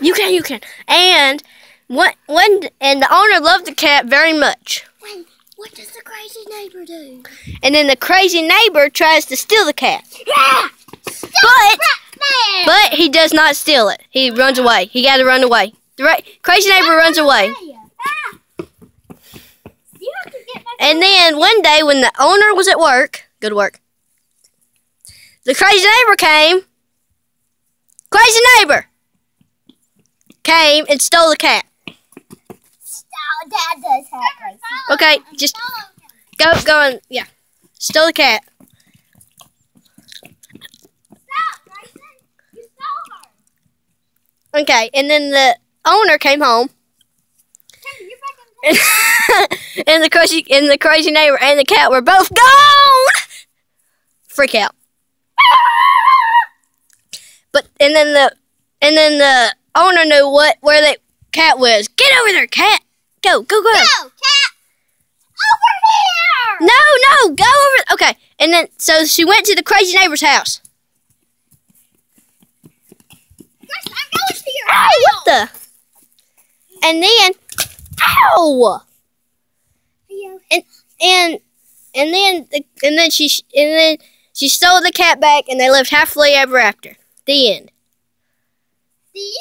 You can. And and the owner loved the cat very much. What does the crazy neighbor do? And then the crazy neighbor tries to steal the cat. But he does not steal it. He runs away. He got to run away. The crazy neighbor runs away. And then one day when the owner was at work, go to work, the crazy neighbor came. Crazy neighbor came and stole the cat. Dad does have crazy. Okay, just go and, yeah. Stole the cat. Stop, Grayson. You stole her. Okay, and then the owner came home. And the crazy neighbor and the cat were both gone. Freak out. And then the owner knew where the cat was. Get over there, cat. Go. No, cat. Over here. No, go over. Okay, and then so she went to the crazy neighbor's house. Grayson, I'm going to your house. What the? And then, ow! And then she stole the cat back, and they lived happily ever after. The end. The end.